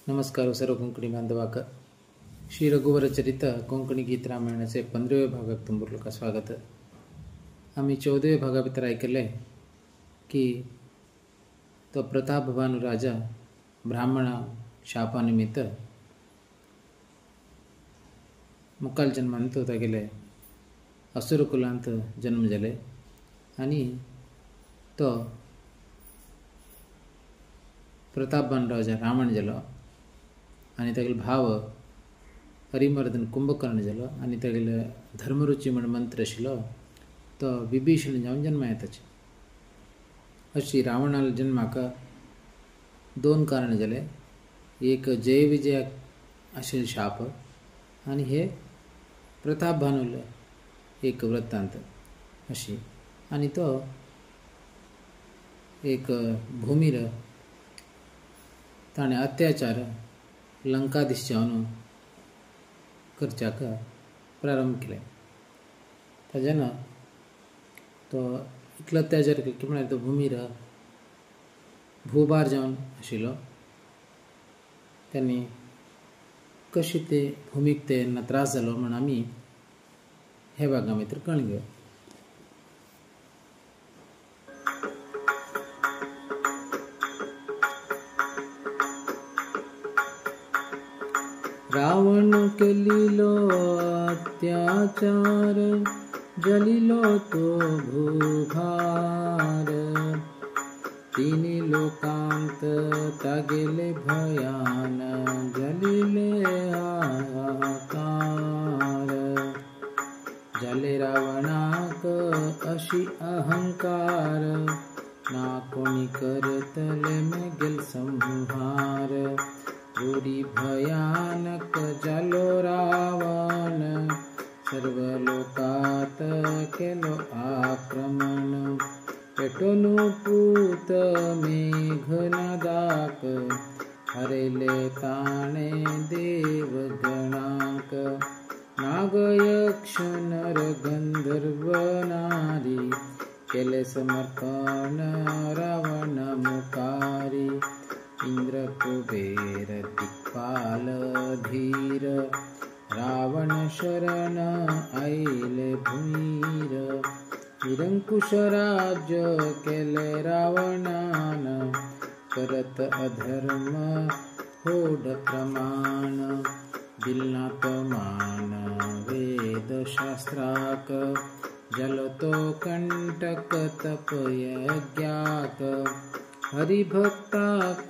नमस्कार सर्व कोंकणी बांधवाक श्री रघुवर चरित कोंकणी गीत रामायणाचे 15वे भागाक तुमचं लोक स्वागत. आम्ही 14वे भागा भितर ऐकले की तो प्रतापभानु राजा ब्राह्मण शापानिमित्त मुखाल जन्मान तो तागेले असुर कुलांत जन्म जाले आणि तो प्रतापभानु राजा रावण जालो आणि तागेलो भाव हरिमर्दन कुंभकर्ण जालो आणि तागेलो धर्मरुची म्हण मंत्र आशिल्लो तो विभीषण जावन जन्मा येताचे. अशी रावणाला जन्माक 2 कारण जाले. एक जय विजय आशिल्लो शाप आणि हे प्रतापभानुल एक वृत्तांत अशी. आणि तो एक भूमीर ताणे अत्याचार लंकाधीश जावन करच्याक प्रारंभ केले. ताजेन तो इतलो अत्याचार केलो की म्हळ्यार तो भूमीर भूभार जावन आशिल्लो. त्यांनी कशी ते भूमीक तेन्ना त्रास जालो म्हण आमी हे भागा भितर कळून घेवया. रावण केलिलो अत्याचार जलिलो तो भूभार. तिनी लोकांत तागेले भयान जलिले हाहाकार. जाले रावणाक अशी अहंकार ना कोणी करतले मेगेल संहार. पुरी भयानक जालो रावण सर्व लोकात केलो आक्रमण. पेटोनु पूत मेघनादाक हरेले ताणे देवगणाक. नाग यक्ष नर गंधर्व नारी केले समर्पण रावण मुखारी. इंद्र कुबेर दिक्पाल धीर रावण शरण आईले भूमीर. निरंकुश राज्य केले रावणान करत अधर्म होड प्रमाण. दिलना तो मान वेद शास्त्राक जलतो कंटक तपयज्ञाक. हरिभक्ताक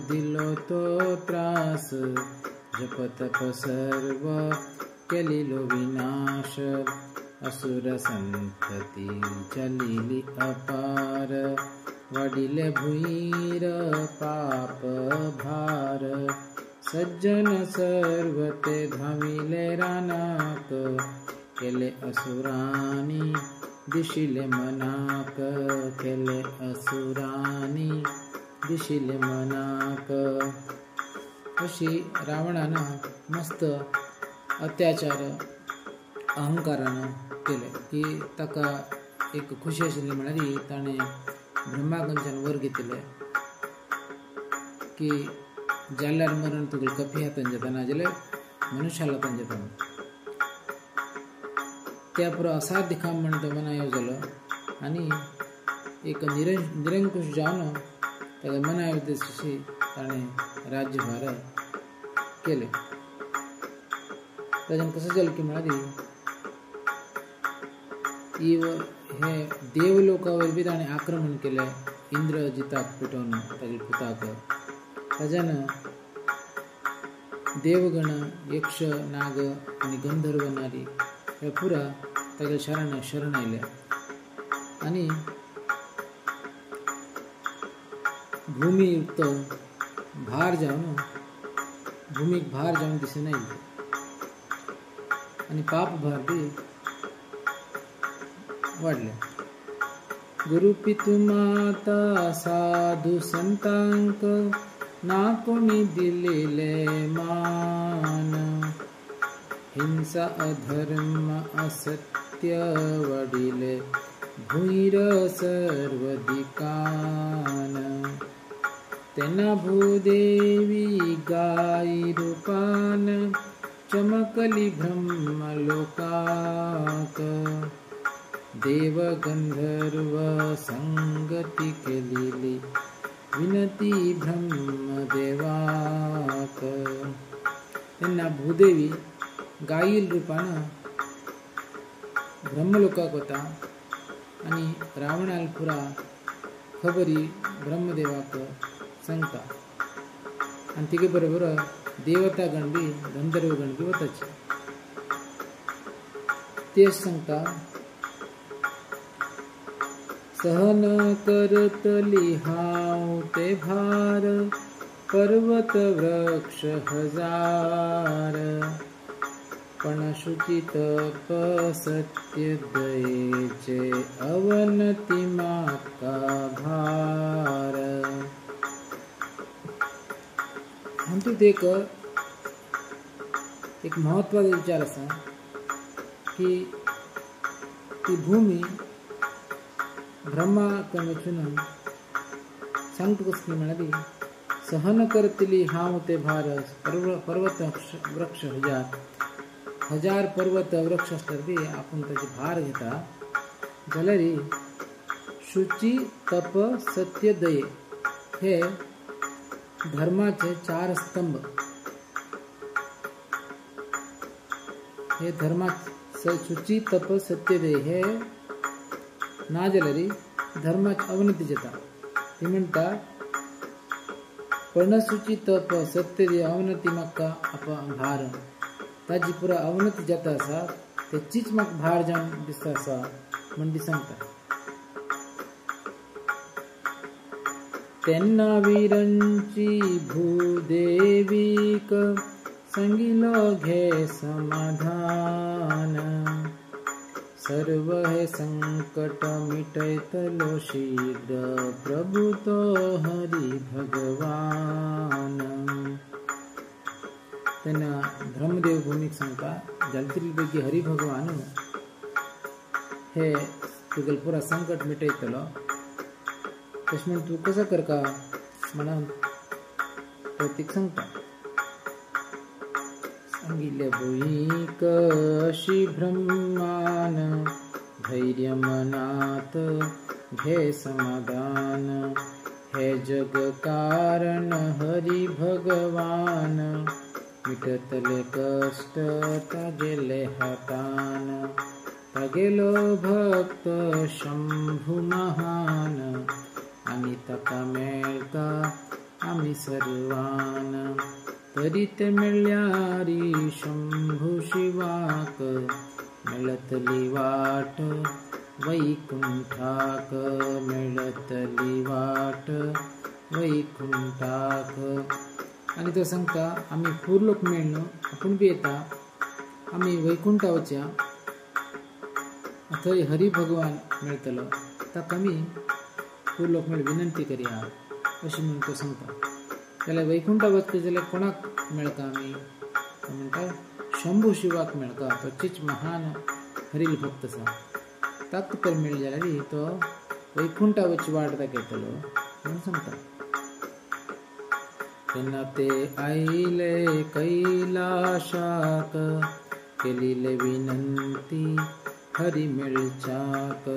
दिलो तो त्रास जपतप सर्व केलिलो विनाश. असुर संतती चलिली अपार वाडिले भुईर पाप भार. सज्जन सर्व ते धाविले रानाक केले असुरानी दिशिले मनाक. केले असुरानी दिशिले मनाक. अशी रावणानं मस्त अत्याचार अहंकारानं केले की ताका एक खुशी आशिल्ली म्हळ्यार ताणें ब्रह्माकडच्यान वर घेतिल्ले की जाल्यार मरण तुगेले कपी हातान जाता नाजाल्यार मनुश्याला हातान जाता. त्या पुरो असाध्य काम म्हणून तो मनायो जालो आणि एक निरंकुश जावन ताका मनायो दिशी ताणें राज्यभार केले. ताच्यान कशें जालें की म्हळ्यार हे देवलोका वयर बी ताणें आक्रमण केलें इंद्रजिताक पेटोवन तागे पुताक. ताच्यान देवगण यक्ष नाग आनी गंधर्व नारी हे पुरा तागे शरण आयले आणि भूमी तो भार जावन भूमीक भार जावन दिसून आयले आणि पाप भार बी वाढले. गुरु पितु माता साधु संतांक ना कोणी दिलेले मान. हिंसा अधर्म असत्य वडिले भुईर सर्व दिकान. त्यांना भूदेवी गाई रूपान चमकली ब्रह्मलोकात देव गंधर्व संगती केलेली विनती ब्रह्मदेवाक त्यांना भूदेवी गाईल रूपानं ब्रह्मलोकाक होता आणि रावणाला पुरा खबरी ब्रह्मदेवाक सांगता आणि तिघे बरोबर देवता गणबी गंधर्व गणबी होताची तेच सांगता सहन करतली हाव ते भार पर्वत वृक्ष हजार पण शुची तप सत्य दयेचे अवनती माका भार हातूंत एक महत्वाचा विचार असा की ती भूमी ब्रह्मा कणचून सांगता कसली म्हणाली सहन करतली हाव ते भार पर्वत वृक्ष हजार पर्वत वृक्ष असतात ते आपण त्याचे भार घेता जाल्यार शुची तप सत्य दये हे धर्माचे 4 स्तंभ हे धर्माचे शुची तप सत्य दये हे ना जाल्यार धर्माची अवनती जाता ती म्हणटा पर्णशुची तप सत्य दये अवनती म्हाका भार ताजी पुरा अवनती जाता आसा तेचीच म्हाका भार जावन दिसता आसा म्हण ती सांगता तेन्ना वीरांची भूदेवीक सांगिलो घे समाधान सर्व हे संकट मिटयतलो शीघ्र प्रभु तो हरी भगवान त्यांना ब्रह्मदेव भूमिक सांगता जालतरी पैकी हरी भगवान हे तुगेल पुरा संकट मिटयतलो तशें म्हण तूं कसो करता म्हणून तो तीक सांगता सांगिल्ले भुईक अशी ब्रह्मान धैर्य मनात घे समाधान हे जग कारण हरी भगवान मिटतले कष्ट तागेले हातान तागेलो भक्त शंभू महान आणि ताका मेळता आम्ही सर्वान तरी ते मेळ्यारी शंभू शिवाक मेळतली वाट वैकुंठाक मेळतली वाट वैकुंठाक आणि तो सांगता आम्ही पूर्लोक मेळनो आपूण बी येता आम्ही वैकुंठा वचया थंय हरी भगवान मेळटलो ताका आमी पूर्लोक मेळ विनंती करया अशी म्हणून तो सांगता जाल्यार वैकुंठा वचता जाल्यार कोणाक मेळटा आमी म्हणटा शंभू शिवाक मेळटा तोचीच महान हरील भक्त आसा ताका तर मेळ्ळी जाल्यार तो वैकुंठा वचची वाट दाखयतलो म्हणून सांगता तेन्ना ते आयले कैलाशाक केलिले विनंती हरी मेळच्याक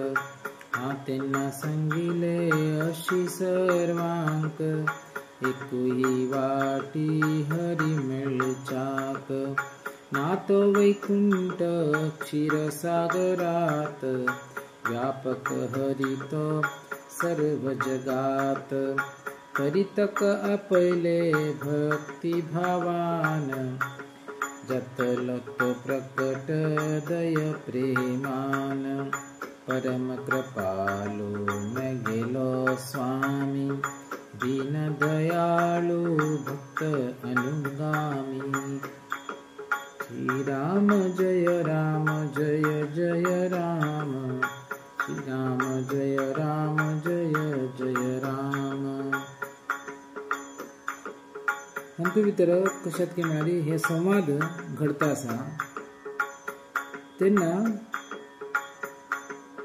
हां तेन्ना सांगिले अशी सर्वांक एकूही वाटी हरी मेळच्याक ना तो वैकुंठ क्षीरसागरात व्यापक हरी तो सर्व जगात तरी तक आपले भक्ती भावान जतलो तो प्रकट दय प्रेमान परम कृपालु मैं गेलो स्वामी दीन दयालु भक्त अनुगामी श्री राम जय जय राम श्री राम जय जय राम हातूंत भितर कशात की म्हळ्यार हे संवाद घडता आसा तेन्ना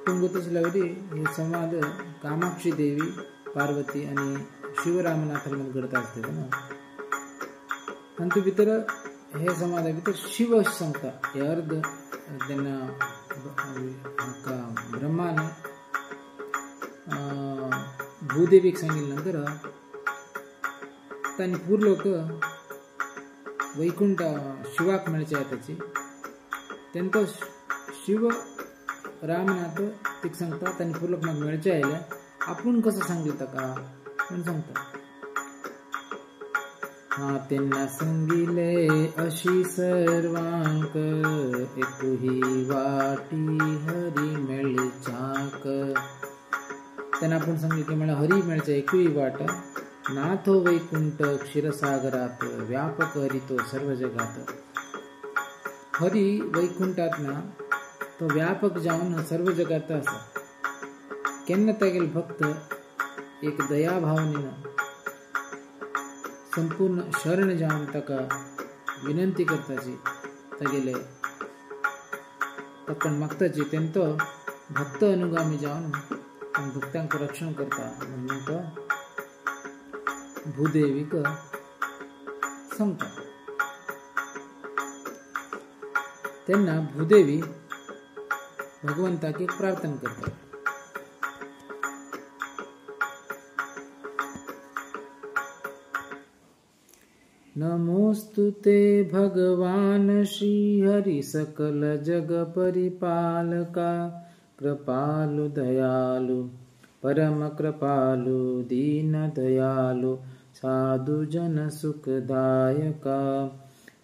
तुमकां तशें लागली हे संवाद कामाक्षी देवी पार्वती आनी शिवरामनाथाला घडत असते ना आणि भितर हे समाजा भितर शिव सांगता हे अर्ध त्यांना ब्रह्माने भूदेवीक सांगितल्यानंतर तांणी पूर्लोक वैकुंठ शिवाक मेळचे त्याची तेंतो शिव रामनाथ तिक सांगता तांणी पूर्लोक म्हाका मेळचे आयल्या आपूण कसं सांगले ताका म्हणून सांगता हा त्यांना सांगिले अशी सर्वांक एकूही वाटी हरी मेळच्याक त्यांना आपण सांगले की मला हरी मेळचे एकूही वाट नाथो वैकुंठ क्षीरसागरात व्यापक हरितो सर्व जगात हरी वैकुंठात ना तो व्यापक जाऊन सर्व जगात असा केन्ना तागेल भक्त एक दया भावनेनं संपूर्ण शरण जाऊन ताका विनंती करताची तागेले तकन मागताची तेंतो भक्त अनुगामी जाऊन भक्तांक रक्षण करता म्हणून तो भूदेवीक सांगता तेन्ना भूदेवी भगवंताक एक प्रार्थना करता नमोस्तुते भगवान श्री हरि सकल जग परिपालका कृपालु दयालु परम कृपालु दीन दयालु साधु जन सुखदायका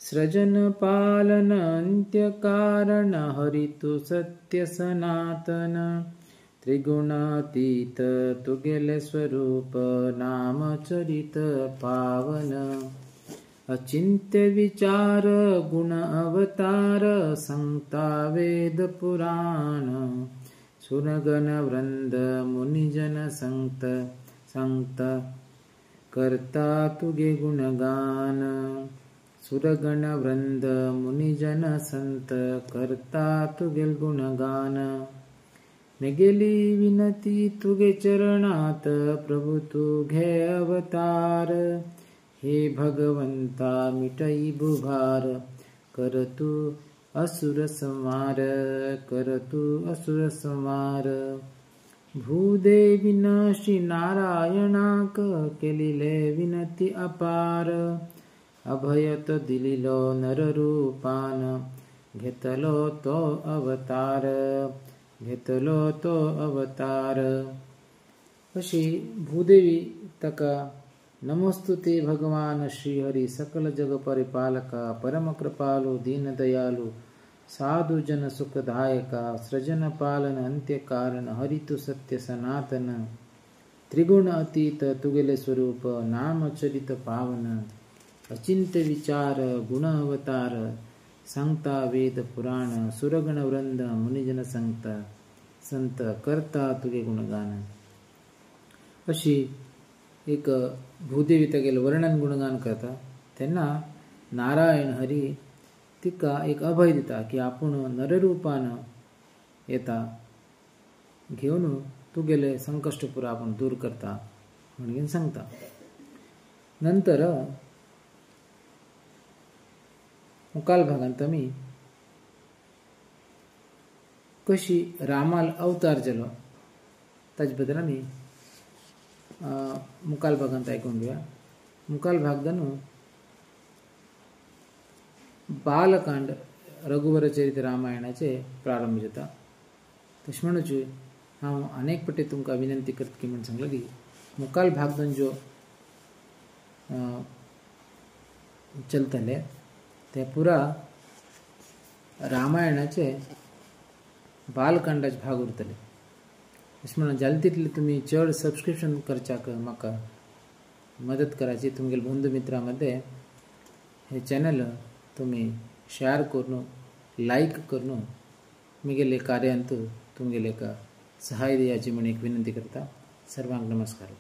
सृजन पालन अंत्य कारण हरितु सत्य सनातन त्रिगुणातीत तुगेले स्वरूप नाम चरित पावन अचिंत्य विचार गुण अवतार संता वेद पुराण सुरगण वृंद मुनिजन संत संत करता तुगे गुणगान सुरगण वृंद मुनिजन संत करता तुगे गुणगान मेगेली विनती तुगे चरणात प्रभु तुघे अवतार हे भगवंता मिटई बुभार कर तू असुर संहार कर तू असुर संहार भूदेवी श्री नारायणाक केलिले विनती अपार अभयत दिलिलो नररूपान घेतलो तो अवतार घेतलो तो अवतार अशी भूदेवी तका नमोस्तुते भगवान श्री हरि सकल जग परिपालका परम कृपालु दीन दयालु साधु जन सुखदायका सृजन पालन अंत्य कारण हरितु सत्य सनातन त्रिगुण अतीत तुगेले स्वरूप नाम चरित पावन अचिंत्य विचार गुण अवतार सांगता वेद पुराण सुरगण वृंद मुनिजन संत संत करता तुगे गुणगान अशी एक भूदेवी तेगेल वर्णन गुणगान करता तेन्ना नारायण हरी तिका एक अभय दिता की आपूण नररूपान येता घेवन तुगेले संकश्ट पुरा आपूण दूर करता म्हणून सांगता नंतर मुखाल भागांत आमी कशी रामाल अवतार जालो ताजे बद्दल आमी मुखाल भागांत आयकून घेवया मुखाल भाग जावन बालकांड रघुवर चरित रामायणाचे प्रारंभ जाता तशें म्हणूच हांव अनेक फावटी तुमकां विनंती करता की म्हण सांगलें की मुखाल भाग जावन ज्यो चलतले ते पुरा रामायणाचे बालकांडाचे भाग उरतले अशें म्हणून जालें तितले तुमी चड सबस्क्रिप्शन करच्याक म्हाका मदत कराची तुमगेले बंधू मित्रां मदें हे चॅनल तुम्ही शेअर करून लाईक करून मुगेले कार्यांत तुमगेले सहाय दियाची म्हणून एक विनंती करता सर्वांक नमस्कार.